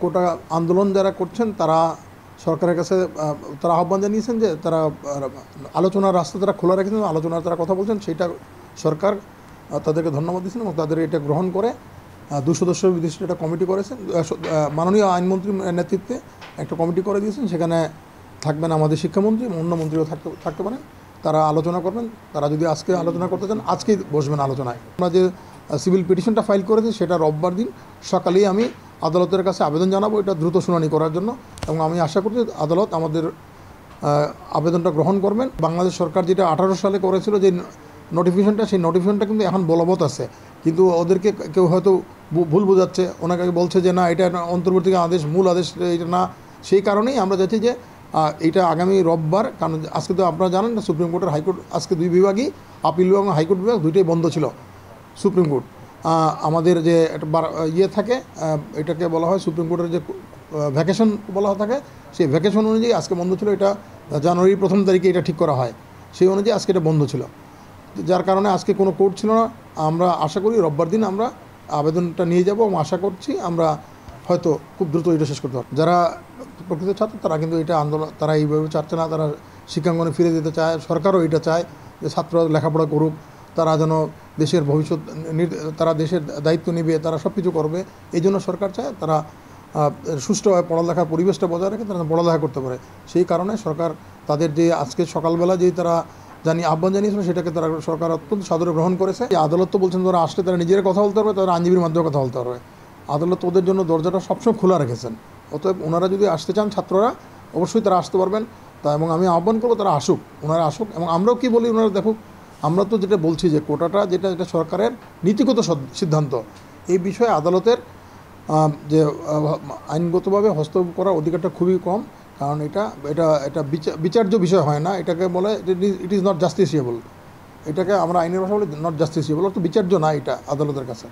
কোটা আন্দোলন যারা করছেন তারা সরকারের কাছে তারা আহ্বান জানিয়েছেন যে তারা আলোচনার রাস্তা তারা খোলা রেখেছেন, আলোচনার তারা কথা বলছেন, সেইটা সরকার তাদেরকে ধন্যবাদ দিয়েছেন এবং তাদের এটা গ্রহণ করে 2 সদস্য বিশিষ্ট একটা কমিটি করেছেন। মাননীয় আইনমন্ত্রীর নেতৃত্বে একটা কমিটি করে দিয়েছেন। সেখানে থাকবেন আমাদের শিক্ষামন্ত্রী এবং অন্য মন্ত্রীও থাকতে পারেন। তারা আলোচনা করবেন। তারা যদি আজকে আলোচনা করতে চান আজকেই বসবেন আলোচনায়। আমরা যে সিভিল পিটিশনটা ফাইল করেছি সেটা রোববার দিন সকালেই আমি আদালতের কাছে আবেদন জানাবো এটা দ্রুত শুনানি করার জন্য, এবং আমি আশা করছি আদালত আমাদের আবেদনটা গ্রহণ করবেন। বাংলাদেশ সরকার যেটা 18 সালে করেছিল যে নোটিফিকেশনটা, সেই নোটিফিকেশনটা কিন্তু এখন বলবৎ আছে, কিন্তু ওদেরকে কেউ হয়তো ভুল বোঝাচ্ছে, ওনাকে বলছে যে না এটা অন্তর্বর্তী আদেশ, মূল আদেশ এটা না। সেই কারণেই আমরা চাইছি যে এইটা আগামী রোববার, কারণ আজকে তো আপনারা জানেন না সুপ্রিম কোর্টের হাইকোর্ট আজকে 2 বিভাগই, আপিল বিভাগ এবং হাইকোর্ট বিভাগ দুইটাই বন্ধ ছিল। সুপ্রিম কোর্ট আমাদের যে একটা ইয়ে থাকে, এটাকে বলা হয় সুপ্রিম কোর্টের যে ভ্যাকেশন বলা থাকে, সেই ভ্যাকেশন অনুযায়ী আজকে বন্ধ ছিল। এটা জানুয়ারির 1 তারিখে এটা ঠিক করা হয়, সেই অনুযায়ী আজকে এটা বন্ধ ছিল, যার কারণে আজকে কোনো কোর্ট ছিল না। আমরা আশা করি রোববার দিন আমরা আবেদনটা নিয়ে যাব এবং আশা করছি আমরা হয়তো খুব দ্রুত এটা শেষ করতে পারব। যারা প্রকৃত ছাত্র তারা কিন্তু এটা আন্দোলন তারা এইভাবে চাচ্ছে না, তারা শিক্ষাঙ্গনে ফিরে যেতে চায়। সরকারও এটা চায় যে ছাত্ররা লেখাপড়া করুক, তারা যেন দেশের ভবিষ্যৎ, তারা দেশের দায়িত্ব নেবে, তারা সব কিছু করবে। এই জন্য সরকার চায় তারা সুষ্ঠুভাবে পড়ালেখার পরিবেশটা বজায় রেখে তারা পড়ালেখা করতে পারে। সেই কারণে সরকার তাদের যে আজকে সকালবেলা যে তারা আহ্বান জানিয়েছিল সেটাকে তারা সরকার অত্যন্ত সাদরে গ্রহণ করেছে। আদালত তো বলছেন তারা আসলে তারা নিজেরা কথা বলতে পারবে, তারা আইনজীবীর মাধ্যমে কথা বলতে পারবে। আদালত ওদের জন্য দরজাটা সবসময় খোলা রেখেছেন। অতএব ওনারা যদি আসতে চান ছাত্ররা অবশ্যই তারা আসতে পারবেন। তা এবং আমি আহ্বান করবো তারা আসুক, ওনারা আসুক। এবং আমরাও কি বলি ওনারা দেখুক, আমরা তো যেটা বলছি যে কোটাটা যেটা সরকারের নীতিগত সিদ্ধান্ত, এই বিষয়ে আদালতের যে আইনগতভাবে হস্তক্ষেপ করার অধিকারটা খুবই কম, কারণ এটা বিচার্য বিষয় হয় না। এটাকে বলে ইট ইজ নট জাস্টিসিয়েবল। এটাকে আমরা আইনের ভাষা বলি নট জাস্টিসিয়েবল, অর্থাৎ বিচার্য না এটা আদালতের কাছে।